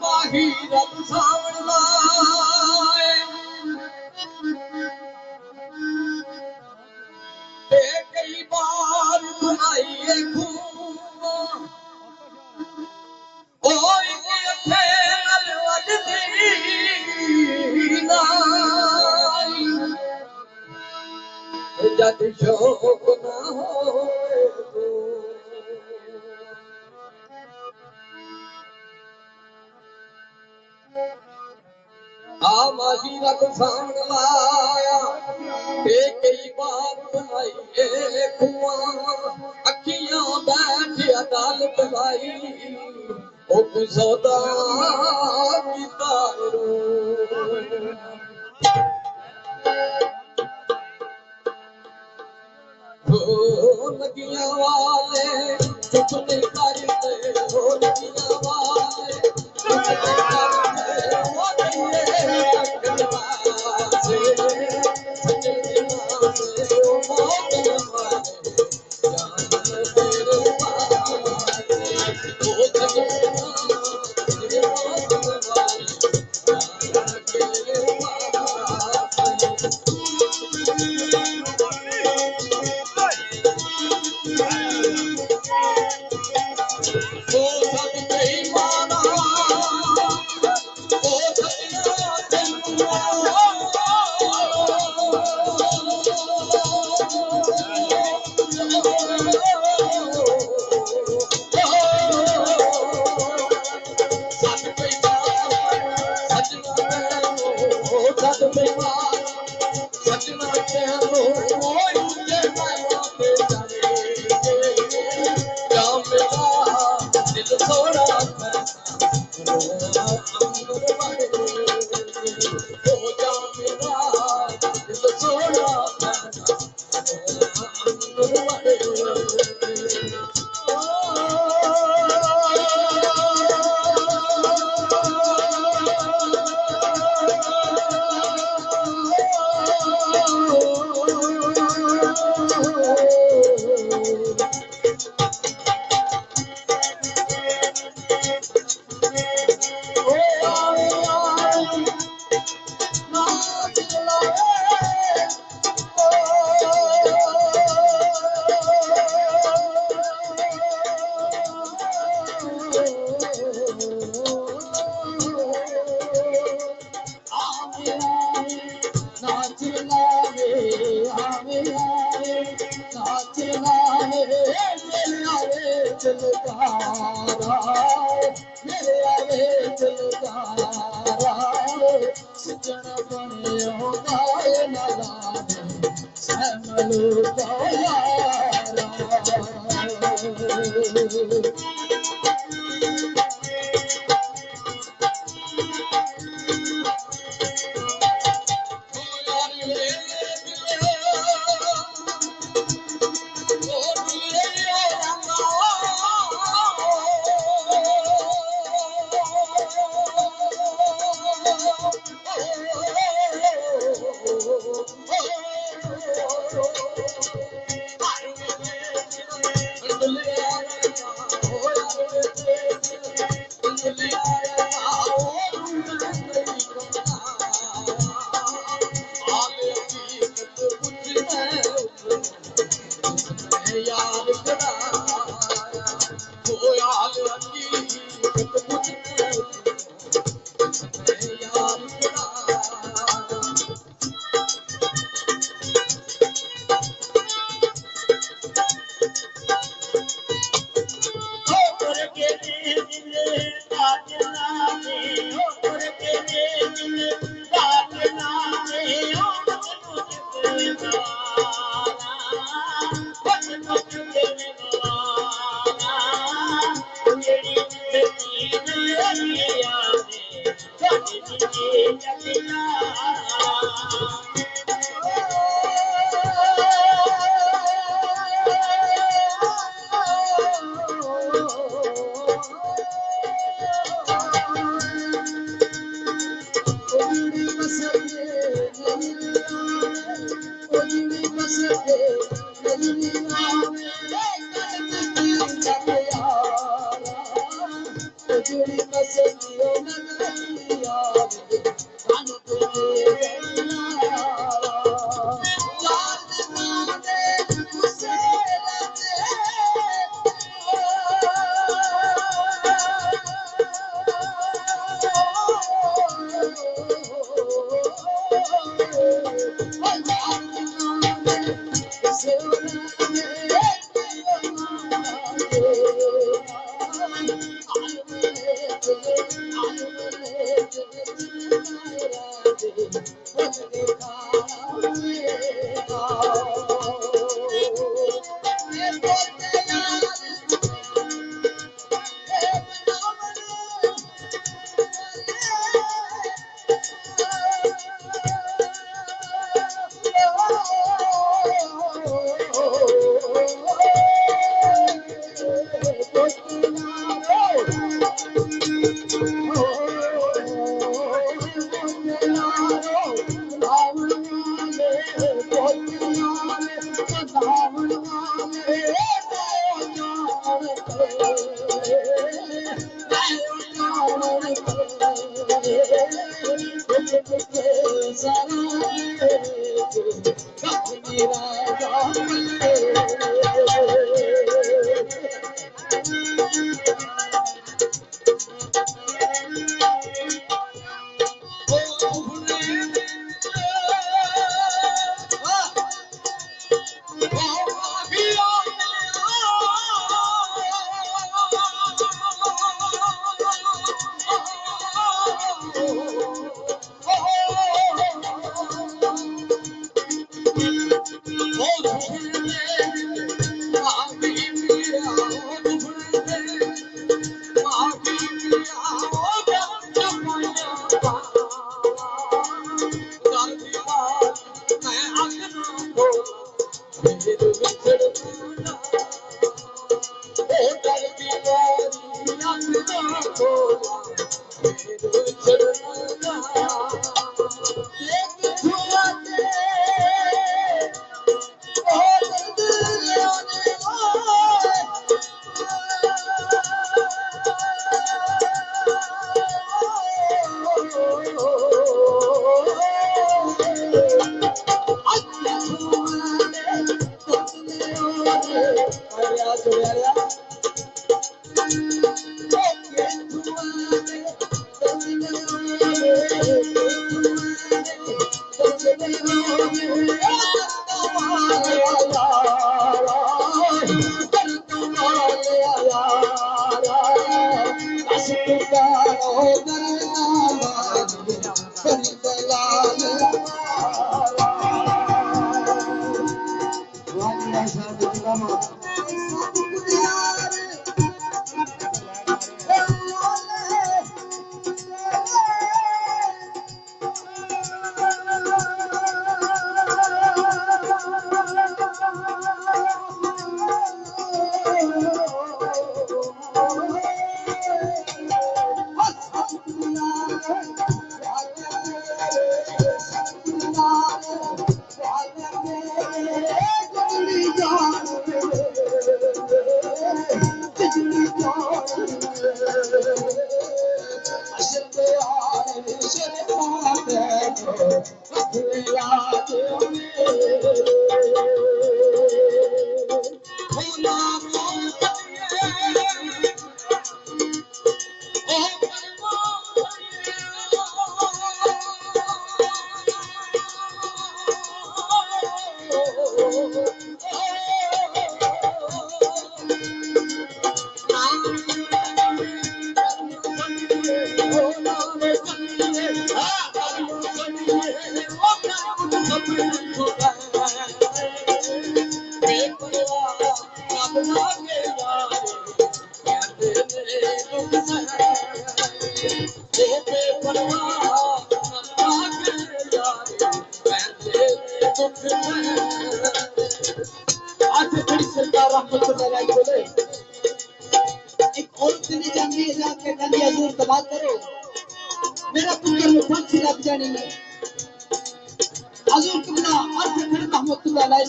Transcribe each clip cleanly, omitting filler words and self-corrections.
माही रब सावण लाए ते कई बार बनाइए ओ एक अथे नल वजदी नाई जद शौक ना होए माही रब सावण लाया ते कई बार बनाइए अखियां बैठ अदालत लाई ओ सौदा कीता लगियां वाले चुपने करते हो लगियां वाले चुपने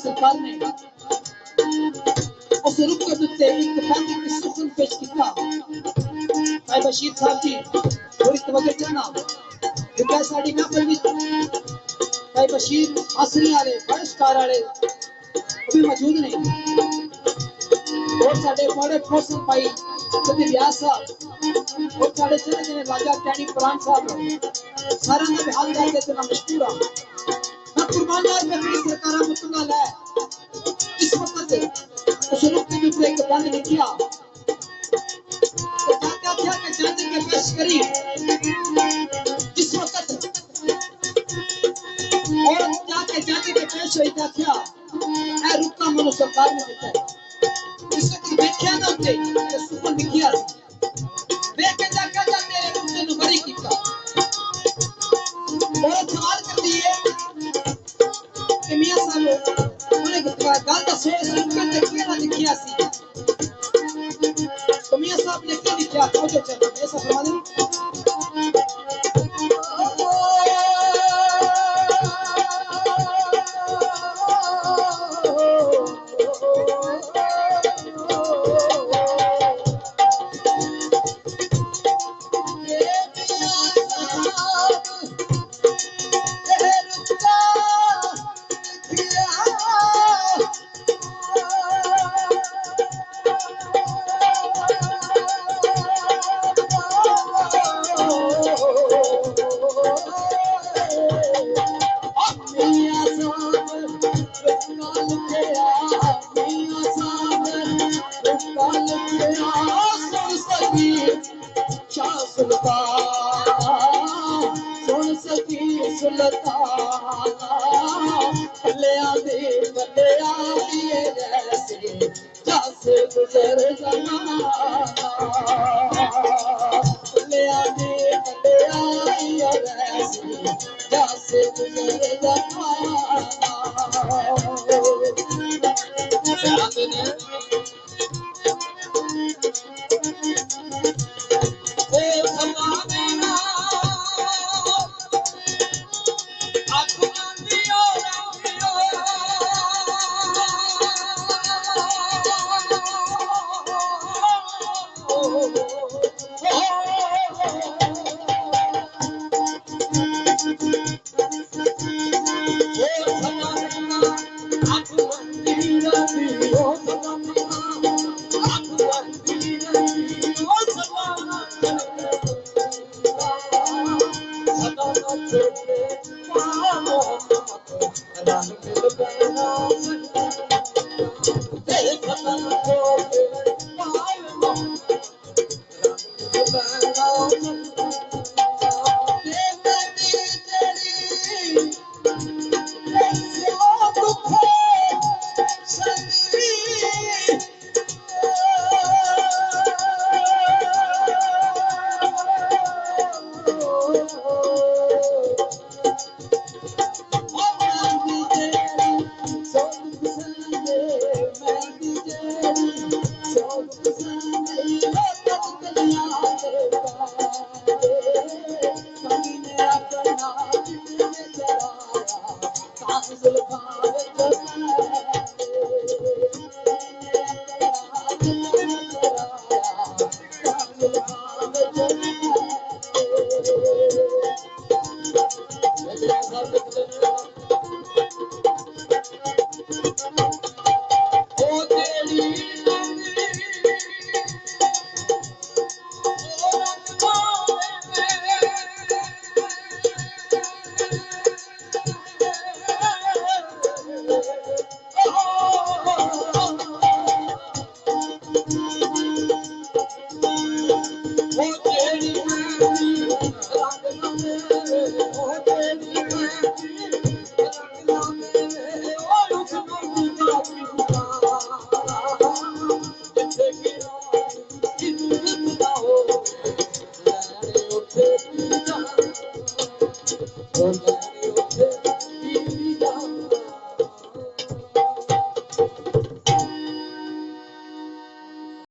सरकार ने उस रुख के उत्ते एक गांधी की सुखन पेश किया। भाई बशीर साहब जी थोड़ी तवज्जो करना जितना साडी महफिल विच भाई बशीर असली वाले बहिष्कार वाले अभी मौजूद नहीं और साडे बड़े फौसल भाई कभी व्यास साहब और साडे चले जने राजा टैनी पुरान साहब सारा ने हाल करके ते मशहूर मैं कुर्बान यार में सरकार मुतला है इस वक्त उस रुख के ऊपर एक बंद नहीं किया तो क्या क्या के जज के पेश करी इस वक्त और जाके जज के पेश हुई था क्या ए रुका मनु सरकार ने दिता है इस वक्त देखिया ना उते सुपन दिखिया देख के जाके तेरे रुख ने बरी किया बहुत सवाल कर दिए कि मियां साहब उन्हें गल दा सोच सुन के किया लिखिया सी तो मियां साहब ने क्या लिखा तो जो चल ऐसा फरमा दे सुन सकी सुल्ताना कल्याण जैसे जैसे गुजर जमाना कल्याण जैसे जैसे गुजर जमाना Run,